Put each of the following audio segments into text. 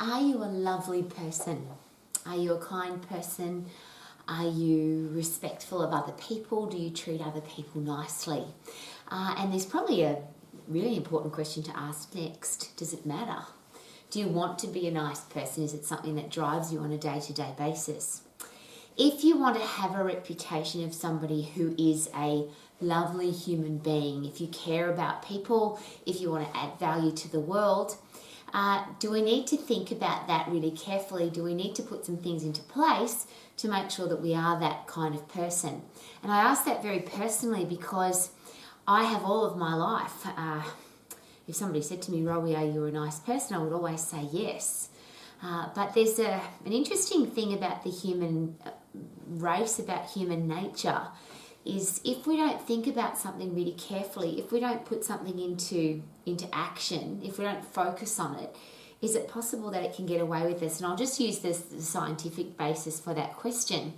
Are you a lovely person? Are you a kind person? Are you respectful of other people? Do you treat other people nicely? And there's probably a really important question to ask next. Does it matter? Do you want to be a nice person? Is it something that drives you on a day-to-day basis? If you want to have a reputation of somebody who is a lovely human being, if you care about people, if you want to add value to the world, do we need to think about that really carefully? Do we need to put some things into place to make sure that we are that kind of person? And I ask that very personally because I have all of my life. If somebody said to me, Rowie, are you a nice person? I would always say yes. But there's an interesting thing about the human race, about human nature, is if we don't think about something really carefully, if we don't put something into action, if we don't focus on it, is it possible that it can get away with us? And I'll just use the scientific basis for that question.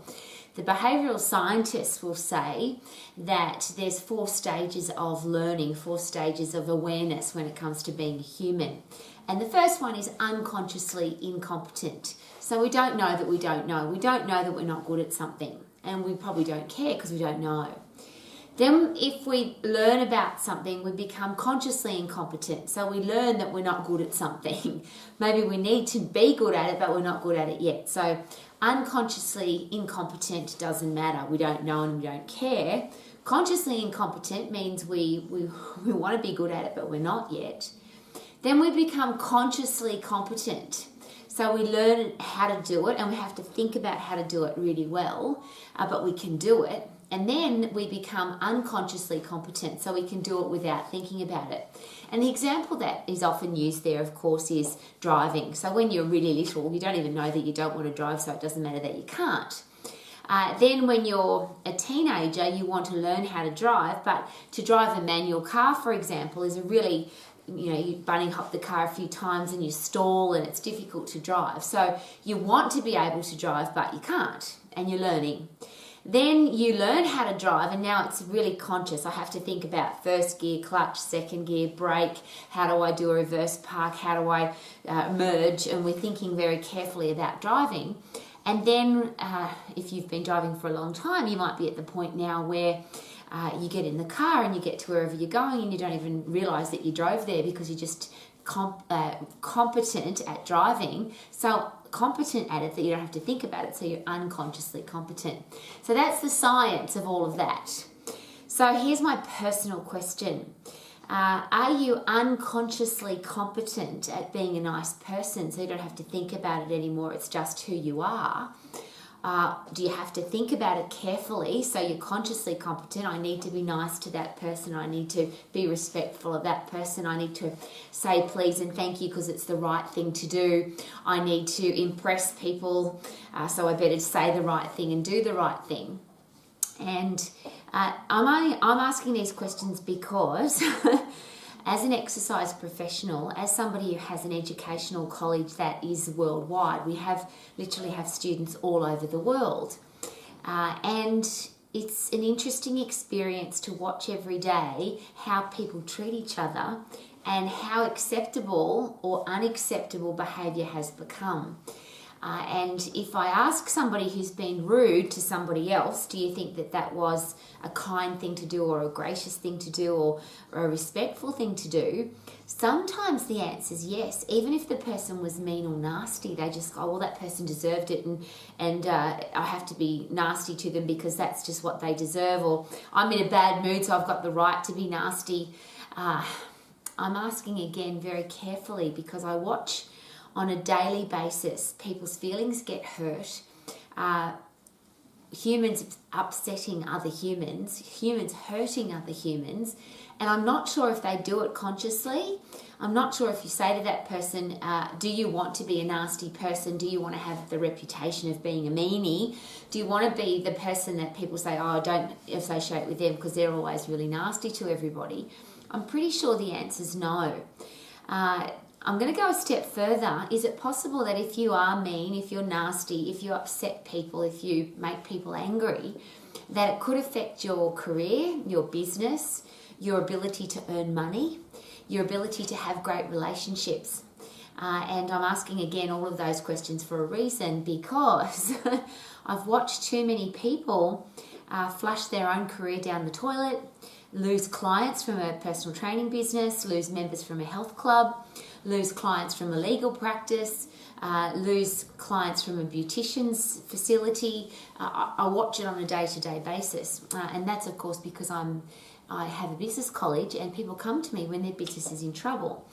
The behavioural scientists will say that there's 4 stages of learning, 4 stages of awareness when it comes to being a human. And the first one is unconsciously incompetent. So we don't know that we don't know. We don't know that we're not good at something. And we probably don't care because we don't know. Then if we learn about something, we become consciously incompetent. So we learn that we're not good at something. Maybe we need to be good at it, but we're not good at it yet. So unconsciously incompetent doesn't matter. We don't know and we don't care. Consciously incompetent means we want to be good at it, but we're not yet. Then we become consciously competent. So we learn how to do it, and we have to think about how to do it really well, but we can do it. And then we become unconsciously competent, so we can do it without thinking about it. And the example that is often used there, of course, is driving. So when you're really little, you don't even know that you don't want to drive, so it doesn't matter that you can't. Then when you're a teenager, you want to learn how to drive, but to drive a manual car, for example, is a really, you bunny hop the car a few times and you stall and it's difficult to drive. So you want to be able to drive, but you can't, and you're learning. Then you learn how to drive, and now it's really conscious. I have to think about first gear, clutch, second gear, brake. How do I do a reverse park? How do I merge? And we're thinking very carefully about driving. And then if you've been driving for a long time, you might be at the point now where you get in the car and you get to wherever you're going and you don't even realise that you drove there because you're just competent at driving. So competent at it that you don't have to think about it, so you're unconsciously competent. So that's the science of all of that. So here's my personal question. Are you unconsciously competent at being a nice person so you don't have to think about it anymore, it's just who you are? Do you have to think about it carefully so you're consciously competent? I need to be nice to that person. I need to be respectful of that person. I need to say please and thank you because it's the right thing to do. I need to impress people, so I better say the right thing and do the right thing. And I'm asking these questions because as an exercise professional, as somebody who has an educational college that is worldwide, we literally have students all over the world. And it's an interesting experience to watch every day how people treat each other and how acceptable or unacceptable behaviour has become. And if I ask somebody who's been rude to somebody else, do you think that that was a kind thing to do or a gracious thing to do or a respectful thing to do? Sometimes the answer is yes. Even if the person was mean or nasty, they just go, well, that person deserved it and I have to be nasty to them because that's just what they deserve, or I'm in a bad mood so I've got the right to be nasty. I'm asking again very carefully because I watch on a daily basis people's feelings get hurt, humans upsetting other humans, humans hurting other humans, and I'm not sure if they do it consciously. I'm not sure if you say to that person, do you want to be a nasty person? Do you want to have the reputation of being a meanie? Do you want to be the person that people say, oh, don't associate with them because they're always really nasty to everybody? I'm pretty sure the answer is no. I'm going to go a step further. Is it possible that if you are mean, if you're nasty, if you upset people, if you make people angry, that it could affect your career, your business, your ability to earn money, your ability to have great relationships? And I'm asking again all of those questions for a reason, because I've watched too many people flush their own career down the toilet, lose clients from a personal training business, lose members from a health club, lose clients from a legal practice, lose clients from a beautician's facility. I watch it on a day-to-day basis, and that's of course because I have a business college, and people come to me when their business is in trouble.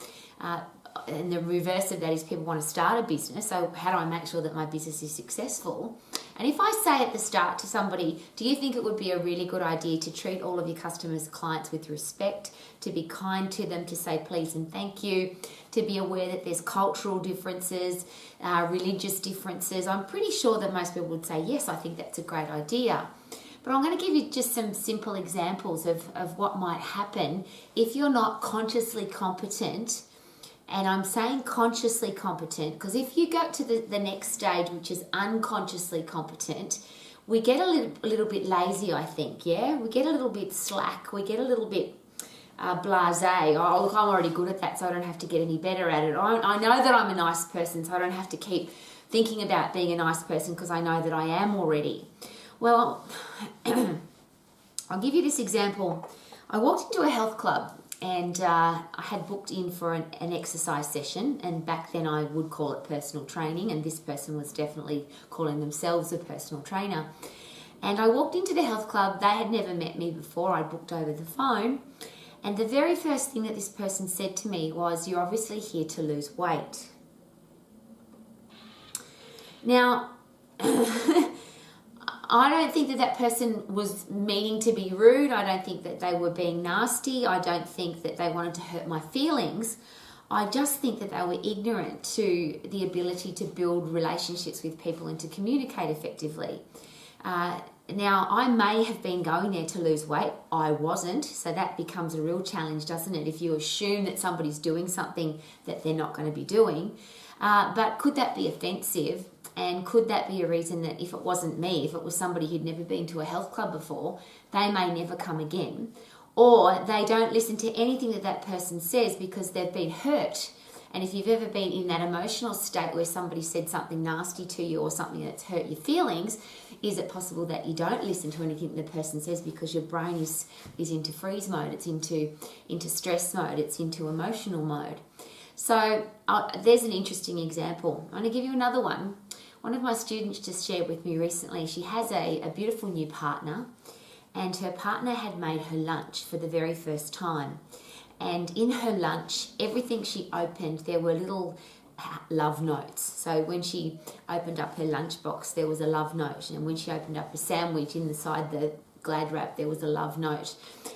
And the reverse of that is people want to start a business. So how do I make sure that my business is successful? And if I say at the start to somebody, do you think it would be a really good idea to treat all of your customers, clients with respect, to be kind to them, to say please and thank you, to be aware that there's cultural differences, religious differences? I'm pretty sure that most people would say, yes, I think that's a great idea. But I'm going to give you just some simple examples of what might happen if you're not consciously competent. And I'm saying consciously competent because if you go to the next stage, which is unconsciously competent, we get a little bit lazy, I think, yeah? We get a little bit slack. We get a little bit blasé. Oh, look, I'm already good at that, so I don't have to get any better at it. I know that I'm a nice person, so I don't have to keep thinking about being a nice person because I know that I am already. Well, I'll give you this example. I walked into a health club, and I had booked in for an exercise session, and back then I would call it personal training, and this person was definitely calling themselves a personal trainer. And I walked into the health club. They had never met me before. I booked over the phone, and the very first thing that this person said to me was, "You're obviously here to lose weight." Now, I don't think that person was meaning to be rude. I don't think that they were being nasty. I don't think that they wanted to hurt my feelings. I just think that they were ignorant to the ability to build relationships with people and to communicate effectively. Now, I may have been going there to lose weight. I wasn't. So that becomes a real challenge, doesn't it? If you assume that somebody's doing something that they're not going to be doing. But could that be offensive? And could that be a reason that if it wasn't me, if it was somebody who'd never been to a health club before, they may never come again? Or they don't listen to anything that person says because they've been hurt. And if you've ever been in that emotional state where somebody said something nasty to you or something that's hurt your feelings, is it possible that you don't listen to anything the person says because your brain is into freeze mode, it's into stress mode, it's into emotional mode? So there's an interesting example. I'm going to give you another one. One of my students just shared with me recently, she has a beautiful new partner, and her partner had made her lunch for the very first time. And in her lunch, everything she opened, there were little love notes. So when she opened up her lunchbox, there was a love note. And when she opened up a sandwich, inside the Glad wrap, there was a love note.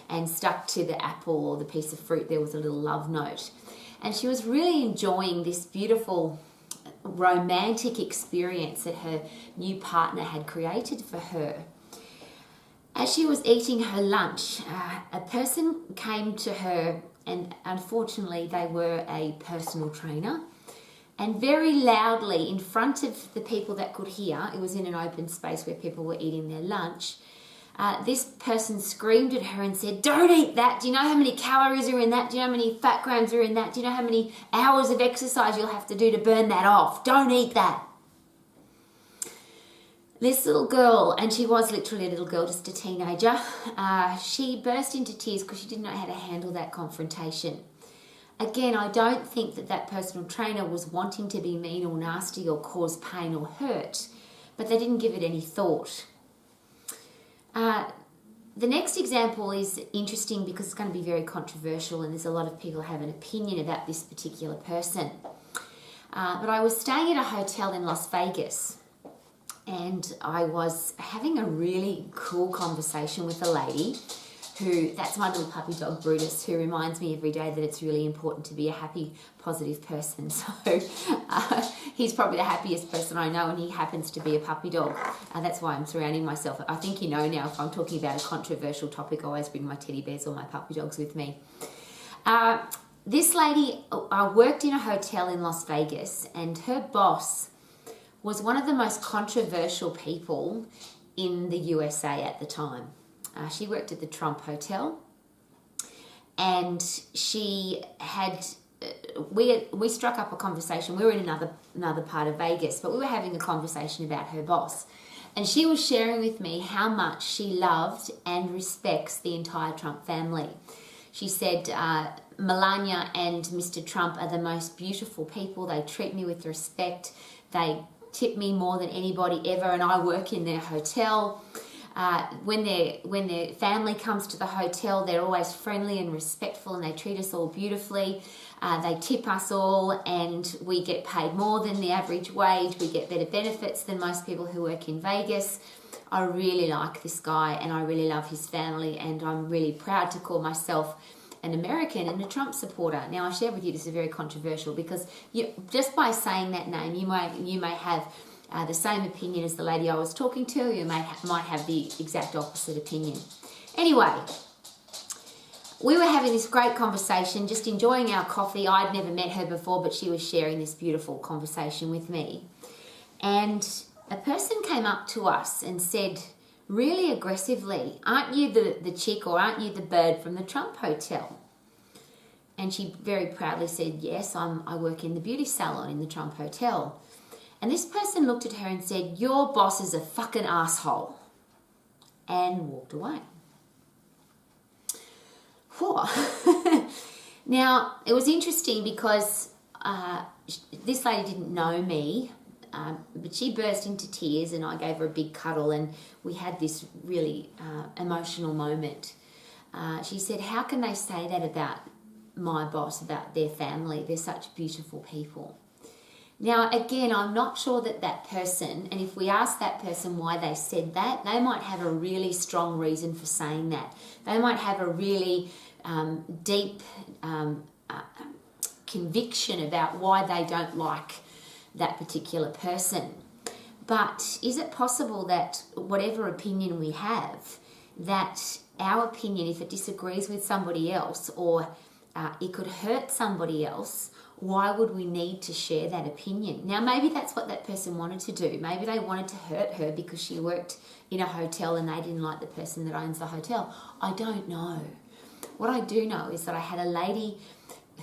And stuck to the apple or the piece of fruit, there was a little love note. And she was really enjoying this beautiful romantic experience that her new partner had created for her. As she was eating her lunch, a person came to her, and unfortunately they were a personal trainer, and very loudly in front of the people that could hear, it was in an open space where people were eating their lunch, this person screamed at her and said, "Don't eat that. Do you know how many calories are in that? Do you know how many fat grams are in that? Do you know how many hours of exercise you'll have to do to burn that off? Don't eat that." This little girl, and she was literally a little girl, just a teenager, she burst into tears because she didn't know how to handle that confrontation. Again, I don't think that personal trainer was wanting to be mean or nasty or cause pain or hurt, but they didn't give it any thought. The next example is interesting because it's going to be very controversial, and there's a lot of people who have an opinion about this particular person. But I was staying at a hotel in Las Vegas, and I was having a really cool conversation with a lady that's my little puppy dog Brutus, who reminds me every day that it's really important to be a happy, positive person. So he's probably the happiest person I know, and he happens to be a puppy dog. That's why I'm surrounding myself. I think you know now, if I'm talking about a controversial topic, I always bring my teddy bears or my puppy dogs with me. This lady worked in a hotel in Las Vegas, and her boss was one of the most controversial people in the USA at the time. She worked at the Trump Hotel, and she had we struck up a conversation. We were in another part of Vegas, but we were having a conversation about her boss. And she was sharing with me how much she loved and respects the entire Trump family. She said, Melania and Mr. Trump are the most beautiful people. They treat me with respect. They tip me more than anybody ever, and I work in their hotel. When their family comes to the hotel, they're always friendly and respectful, and they treat us all beautifully. They tip us all, and we get paid more than the average wage. We get better benefits than most people who work in Vegas. I really like this guy, and I really love his family, and I'm really proud to call myself an American and a Trump supporter. Now, I shared with you this is very controversial because just by saying that name, you may have the same opinion as the lady I was talking to. You might have the exact opposite opinion. Anyway, we were having this great conversation, just enjoying our coffee. I'd never met her before, but she was sharing this beautiful conversation with me. And a person came up to us and said, really aggressively, aren't you the chick or aren't you the bird from the Trump hotel? And she very proudly said, yes, I work in the beauty salon in the Trump hotel. And this person looked at her and said, your boss is a fucking asshole, and walked away. Whew. Now, it was interesting because this lady didn't know me, but she burst into tears, and I gave her a big cuddle, and we had this really emotional moment. She said, how can they say that about my boss, about their family? They're such beautiful people. Now, again, I'm not sure that person, and if we ask that person why they said that, they might have a really strong reason for saying that. They might have a really deep conviction about why they don't like that particular person. But is it possible that whatever opinion we have, that our opinion, if it disagrees with somebody else or it could hurt somebody else, why would we need to share that opinion? Now, maybe that's what that person wanted to do. Maybe they wanted to hurt her because she worked in a hotel and they didn't like the person that owns the hotel. I don't know. What I do know is that I had a lady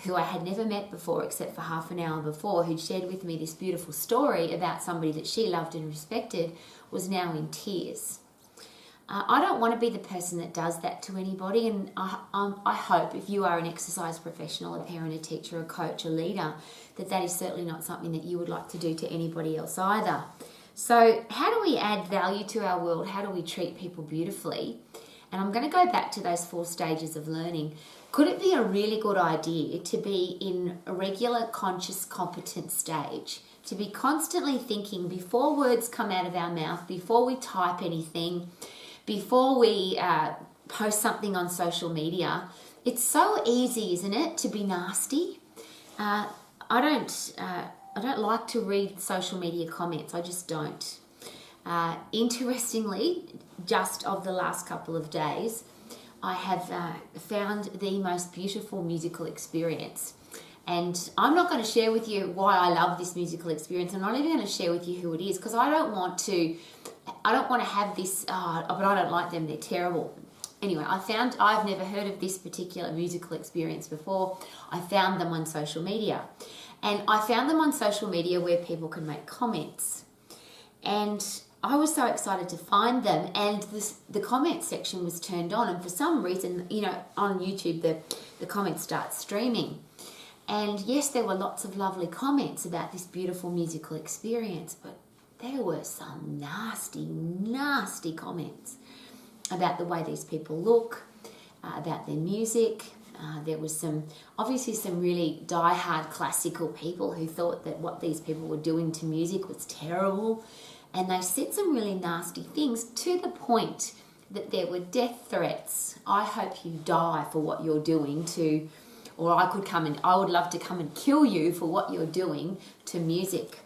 who I had never met before except for half an hour before, who'd shared with me this beautiful story about somebody that she loved and respected, was now in tears. I don't want to be the person that does that to anybody, and I hope if you are an exercise professional, a parent, a teacher, a coach, a leader, that is certainly not something that you would like to do to anybody else either. So how do we add value to our world? How do we treat people beautifully? And I'm going to go back to those 4 stages of learning. Could it be a really good idea to be in a regular, conscious, competent stage? To be constantly thinking before words come out of our mouth, before we type anything, before we post something on social media. It's so easy, isn't it, to be nasty? I don't like to read social media comments. I just don't. Interestingly, just of the last couple of days, I have found the most beautiful musical experience. And I'm not going to share with you why I love this musical experience. I'm not even going to share with you who it is, because I don't want to have this, but I don't like them, they're terrible. Anyway, I've never heard of this particular musical experience before. I found them on social media. And I found them on social media where people can make comments. And I was so excited to find them, and the comment section was turned on, and for some reason, on YouTube, the comments start streaming. And yes, there were lots of lovely comments about this beautiful musical experience, but there were some nasty, nasty comments about the way these people look, about their music. There was obviously some really die-hard classical people who thought that what these people were doing to music was terrible. And they said some really nasty things to the point that there were death threats. I hope you die for what you're doing or I would love to come and kill you for what you're doing to music.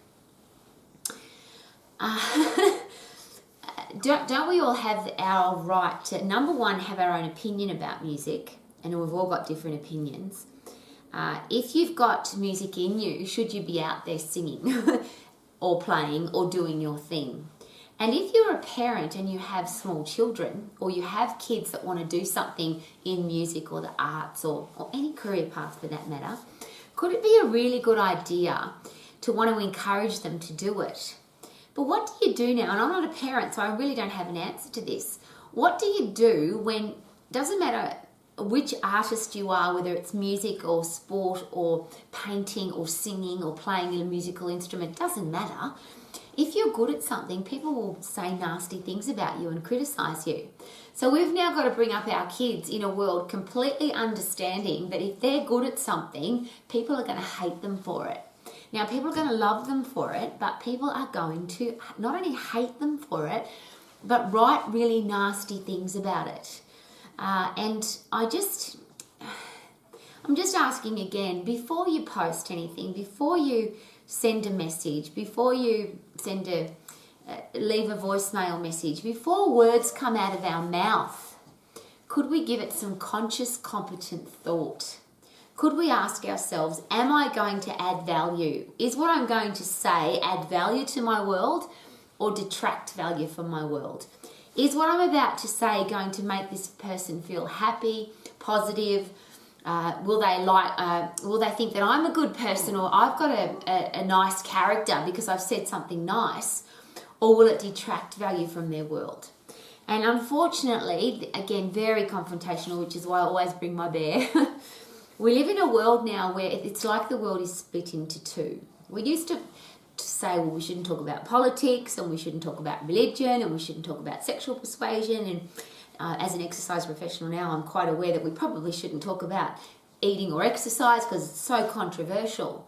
Don't we all have our right to, number one, have our own opinion about music? And we've all got different opinions. If you've got music in you, should you be out there singing or playing or doing your thing? And if you're a parent and you have small children, or you have kids that want to do something in music or the arts or any career path for that matter, could it be a really good idea to want to encourage them to do it? But what do you do now? And I'm not a parent, so I really don't have an answer to this. What do you do when, doesn't matter which artist you are, whether it's music or sport or painting or singing or playing a musical instrument, doesn't matter. If you're good at something, people will say nasty things about you and criticize you. So we've now got to bring up our kids in a world completely understanding that if they're good at something, people are going to hate them for it. Now, people are going to love them for it, but people are going to not only hate them for it, but write really nasty things about it. And I'm just asking again, before you post anything, before you send a message, before you leave a voicemail message, before words come out of our mouth, could we give it some conscious, competent thought? Could we ask ourselves, am I going to add value? Is what I'm going to say add value to my world or detract value from my world? Is what I'm about to say going to make this person feel happy, positive? Will they think that I'm a good person, or I've got a nice character because I've said something nice? Or will it detract value from their world? And unfortunately, again, very confrontational, which is why I always bring my bear. We live in a world now where it's like the world is split into two. We used to say, well, we shouldn't talk about politics, and we shouldn't talk about religion, and we shouldn't talk about sexual persuasion. And as an exercise professional now, I'm quite aware that we probably shouldn't talk about eating or exercise because it's so controversial.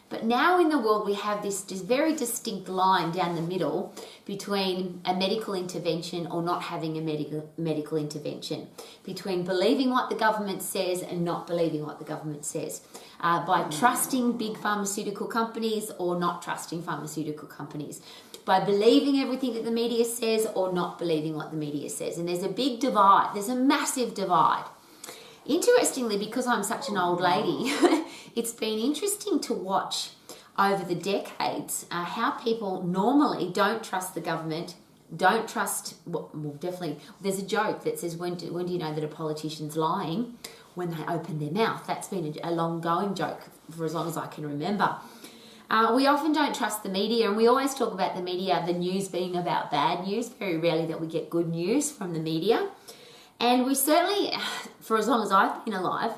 But now in the world, we have this very distinct line down the middle between a medical intervention or not having a medical intervention, between believing what the government says and not believing what the government says, by trusting big pharmaceutical companies or not trusting pharmaceutical companies, by believing everything that the media says or not believing what the media says. And there's a big divide. There's a massive divide. Interestingly, because I'm such an old lady, it's been interesting to watch over the decades how people normally don't trust the government, don't trust, well, definitely, there's a joke that says, when do you know that a politician's lying? When they open their mouth. That's been a long-going joke for as long as I can remember. We often don't trust the media, and we always talk about the media, the news being about bad news. Very rarely that we get good news from the media. And we certainly, for as long as I've been alive,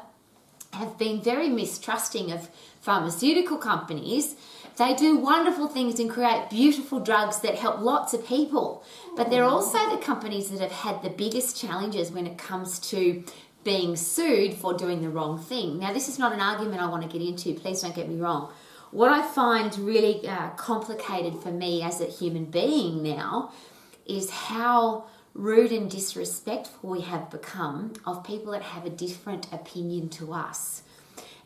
have been very mistrusting of pharmaceutical companies. They do wonderful things and create beautiful drugs that help lots of people. But they're also the companies that have had the biggest challenges when it comes to being sued for doing the wrong thing. Now, this is not an argument I want to get into. Please don't get me wrong. What I find really complicated for me as a human being now is how rude and disrespectful we have become of people that have a different opinion to us.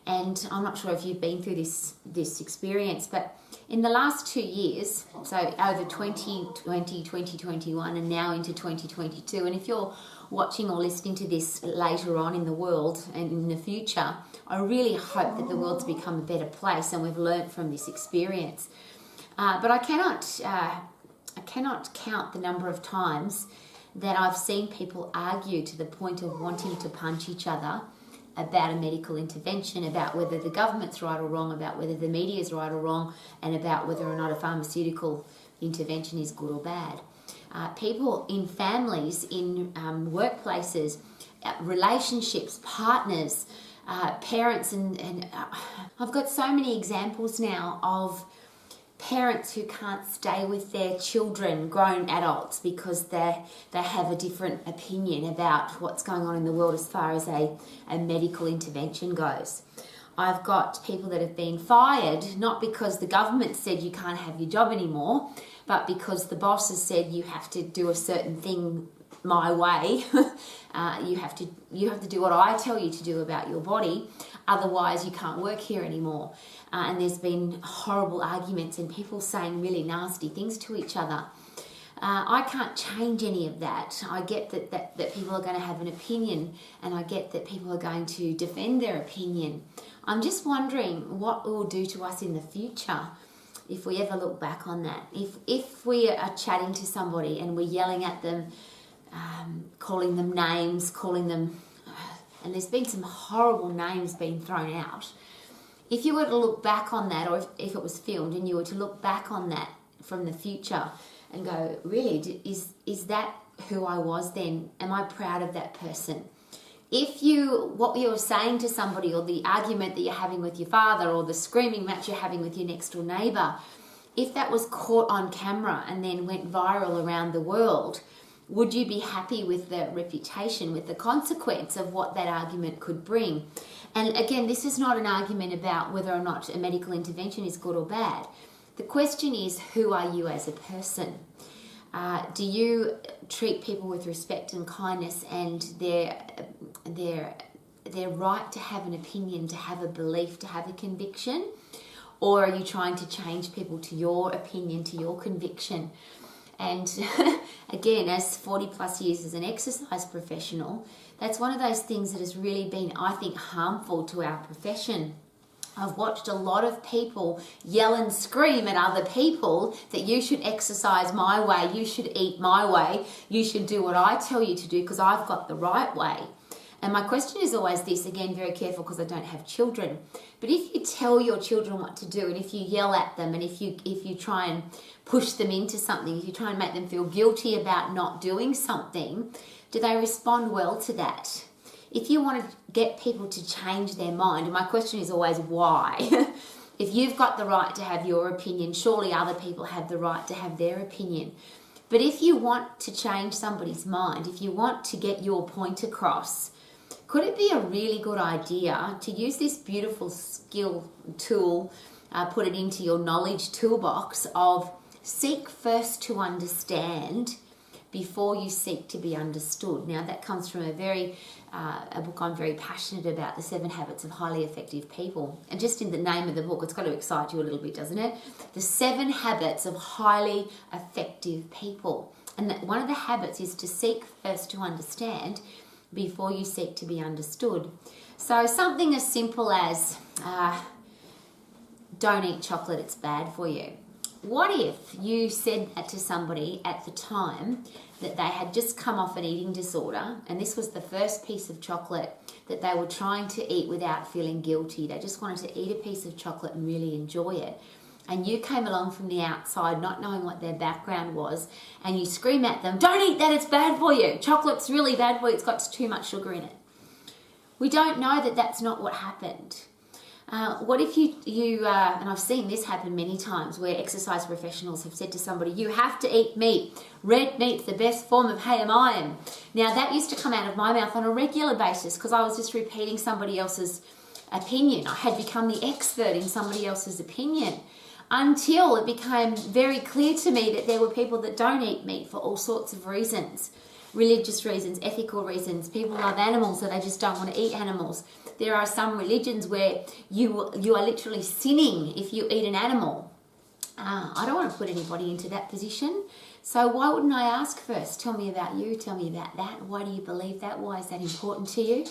And I'm not sure if you've been through this experience, but in the last 2 years, so over 2020, 2021, and now into 2022, and if you're watching or listening to this later on in the world and in the future, I really hope that the world's become a better place and we've learned from this experience. But I cannot count the number of times that I've seen people argue to the point of wanting to punch each other about a medical intervention, about whether the government's right or wrong, about whether the media's right or wrong, and about whether or not a pharmaceutical intervention is good or bad. People in families, in workplaces, relationships, partners, parents, and I've got so many examples now of parents who can't stay with their children, grown adults, because they have a different opinion about what's going on in the world as far as a medical intervention goes. I've got people that have been fired, not because the government said you can't have your job anymore, but because the boss has said you have to do a certain thing my way. You have to do what I tell you to do about your body, otherwise you can't work here anymore. And there's been horrible arguments and people saying really nasty things to each other. I can't change any of that. I get that people are going to have an opinion, and I get that people are going to defend their opinion. I'm just wondering what it will do to us in the future if we ever look back on that. If we are chatting to somebody and we're yelling at them, calling them names, and there's been some horrible names being thrown out. if you were to look back on that, or if it was filmed and you were to look back on that from the future and go, really, is that who I was then? Am I proud of that person? If what you're saying to somebody, or the argument that you're having with your father, or the screaming match you're having with your next door neighbour, if that was caught on camera and then went viral around the world, would you be happy with the reputation, with the consequence of what that argument could bring? And again, this is not an argument about whether or not a medical intervention is good or bad. The question is, who are you as a person? Do you treat people with respect and kindness, and their right to have an opinion, to have a belief, to have a conviction? Or are you trying to change people to your opinion, to your conviction? And again, as 40 plus years as an exercise professional, that's one of those things that has really been, I think, harmful to our profession. I've watched a lot of people yell and scream at other people that you should exercise my way, you should eat my way, you should do what I tell you to do because I've got the right way. And my question is always this, again, very careful because I don't have children, but if you tell your children what to do, and if you yell at them, and if you try and push them into something, if you try and make them feel guilty about not doing something, do they respond well to that? If you want to get people to change their mind, and my question is always why? If you've got the right to have your opinion, surely other people have the right to have their opinion. But if you want to change somebody's mind, if you want to get your point across, could it be a really good idea to use this beautiful skill tool, put it into your knowledge toolbox of seek first to understand before you seek to be understood? Now that comes from a book I'm very passionate about, The 7 Habits of Highly Effective People. And just in the name of the book, it's got to excite you a little bit, doesn't it? The 7 Habits of Highly Effective People. And that one of the habits is to seek first to understand before you seek to be understood. So something as simple as don't eat chocolate, it's bad for you. What if you said that to somebody at the time that they had just come off an eating disorder, and this was the first piece of chocolate that they were trying to eat without feeling guilty. They just wanted to eat a piece of chocolate and really enjoy it. And you came along from the outside not knowing what their background was, and you scream at them, don't eat that, it's bad for you. Chocolate's really bad for you, it's got too much sugar in it. We don't know that that's not what happened. What if you and I've seen this happen many times, where exercise professionals have said to somebody, you have to eat meat. Red meat's the best form of iron. Now that used to come out of my mouth on a regular basis because I was just repeating somebody else's opinion. I had become the expert in somebody else's opinion, until it became very clear to me that there were people that don't eat meat for all sorts of reasons. Religious reasons, ethical reasons. People love animals, so they just don't want to eat animals. There are some religions where you are literally sinning if you eat an animal. I don't want to put anybody into that position. So why wouldn't I ask first? Tell me about you, tell me about that. Why do you believe that? Why is that important to you?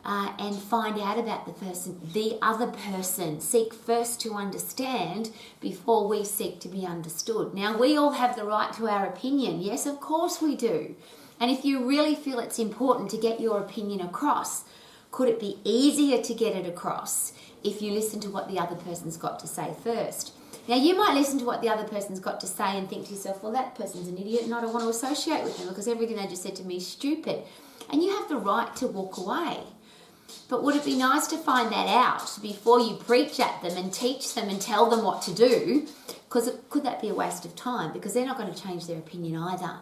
And find out about the other person. Seek first to understand before we seek to be understood. Now, we all have the right to our opinion. Yes, of course we do. And if you really feel it's important to get your opinion across, could it be easier to get it across if you listen to what the other person's got to say first? Now, you might listen to what the other person's got to say and think to yourself, well, that person's an idiot and I don't want to associate with them because everything they just said to me is stupid. And you have the right to walk away. But would it be nice to find that out before you preach at them and teach them and tell them what to do? Because could that be a waste of time? Because they're not going to change their opinion either.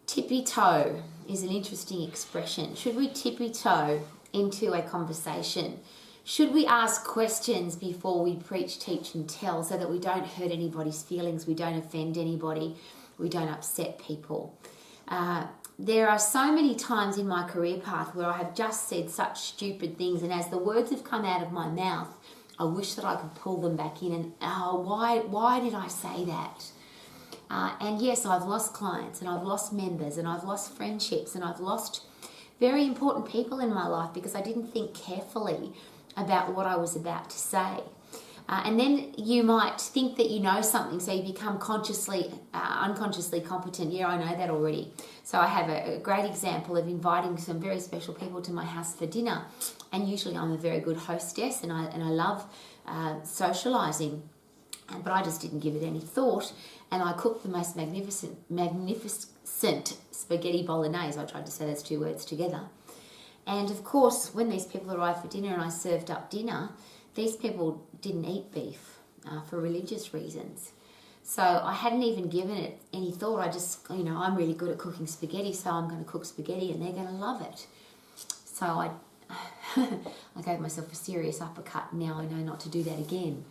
Tippy-toe is an interesting expression. Should we tippy-toe into a conversation? Should we ask questions before we preach, teach and tell so that we don't hurt anybody's feelings, we don't offend anybody, we don't upset people? There are so many times in my career path where I have just said such stupid things, and as the words have come out of my mouth, I wish that I could pull them back in and, why did I say that? And yes, I've lost clients and I've lost members and I've lost friendships and I've lost very important people in my life because I didn't think carefully about what I was about to say. And then you might think that you know something, so you become unconsciously competent. Yeah, I know that already. So I have a great example of inviting some very special people to my house for dinner. And usually I'm a very good hostess, and I love socialising. But I just didn't give it any thought. And I cooked the most magnificent spaghetti bolognese. I tried to say those two words together. And of course, when these people arrived for dinner and I served up dinner, these people didn't eat beef for religious reasons. So I hadn't even given it any thought. I just, I'm really good at cooking spaghetti, so I'm going to cook spaghetti and they're going to love it. So I gave myself a serious uppercut. Now I know not to do that again.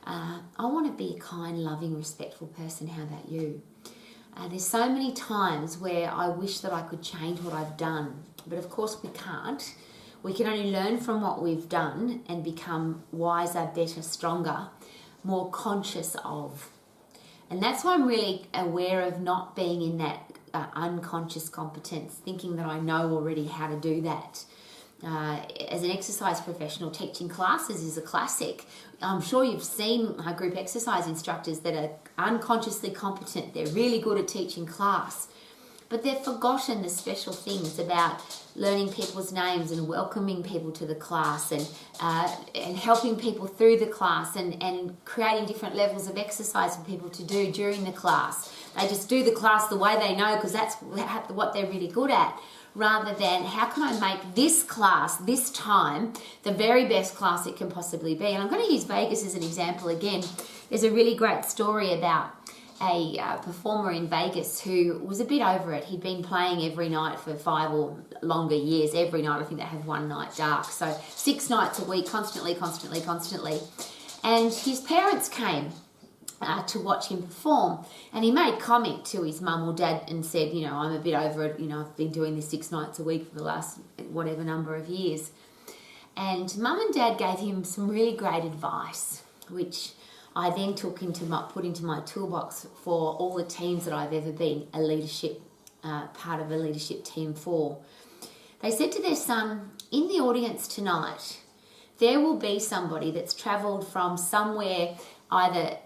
I want to be a kind, loving, respectful person. How about you? There's so many times where I wish that I could change what I've done, but of course we can't. We can only learn from what we've done and become wiser, better, stronger, more conscious of. And that's why I'm really aware of not being in that unconscious competence, thinking that I know already how to do that. As an exercise professional, teaching classes is a classic. I'm sure you've seen group exercise instructors that are unconsciously competent. They're really good at teaching class, but they've forgotten the special things about learning people's names and welcoming people to the class and helping people through the class and creating different levels of exercise for people to do during the class. They just do the class the way they know because that's what they're really good at, rather than how can I make this class, this time, the very best class it can possibly be. And I'm going to use Vegas as an example again. There's a really great story about a performer in Vegas who was a bit over it. He'd been playing every night for 5 or longer years. Every night, I think they have one night dark. So 6 nights a week, constantly. And his parents came to watch him perform, and he made comment to his mum or dad and said, I'm a bit over it, I've been doing this 6 nights a week for the last whatever number of years. And mum and dad gave him some really great advice, which I then put into my toolbox for all the teams that I've ever been part of a leadership team for. They said to their son, in the audience tonight, there will be somebody that's travelled from somewhere, either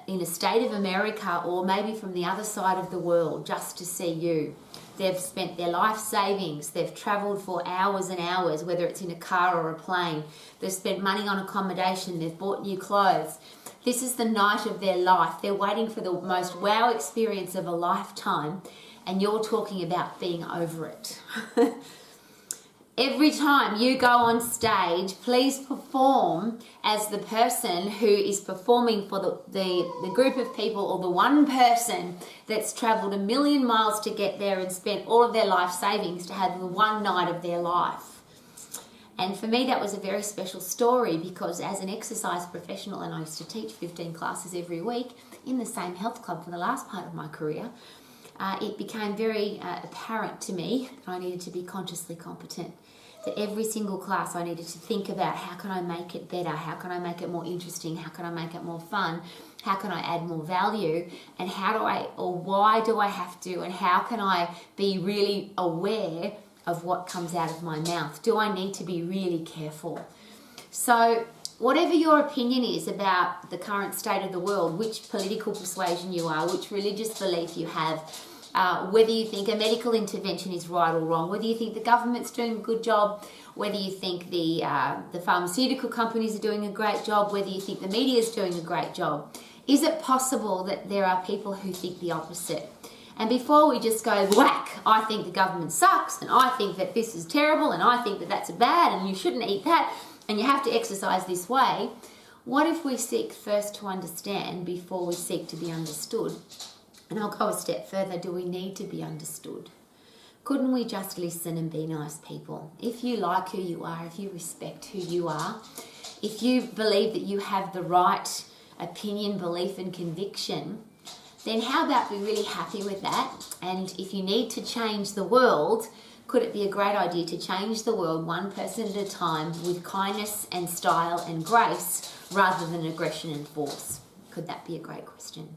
in a state of America or maybe from the other side of the world, just to see you. They've spent their life savings. They've travelled for hours and hours, whether it's in a car or a plane. They've spent money on accommodation. They've bought new clothes. This is the night of their life. They're waiting for the most wow experience of a lifetime, and you're talking about being over it. Every time you go on stage, please perform as the person who is performing for the group of people, or the one person that's travelled 1,000,000 miles to get there and spent all of their life savings to have the one night of their life. And for me, that was a very special story, because as an exercise professional, and I used to teach 15 classes every week in the same health club for the last part of my career, it became very apparent to me that I needed to be consciously competent. That every single class I needed to think about, how can I make it better? How can I make it more interesting? How can I make it more fun? How can I add more value? And why do I have to? And how can I be really aware of what comes out of my mouth? Do I need to be really careful? So whatever your opinion is about the current state of the world, which political persuasion you are, which religious belief you have, whether you think a medical intervention is right or wrong, whether you think the government's doing a good job, whether you think the pharmaceutical companies are doing a great job, whether you think the media is doing a great job, is it possible that there are people who think the opposite? And before we just go, whack, I think the government sucks, and I think that this is terrible, and I think that that's bad, and you shouldn't eat that, and you have to exercise this way, what if we seek first to understand before we seek to be understood? And I'll go a step further. Do we need to be understood? Couldn't we just listen and be nice people? If you like who you are, if you respect who you are, if you believe that you have the right opinion, belief and conviction, then how about be really happy with that? And if you need to change the world, could it be a great idea to change the world one person at a time with kindness and style and grace rather than aggression and force? Could that be a great question?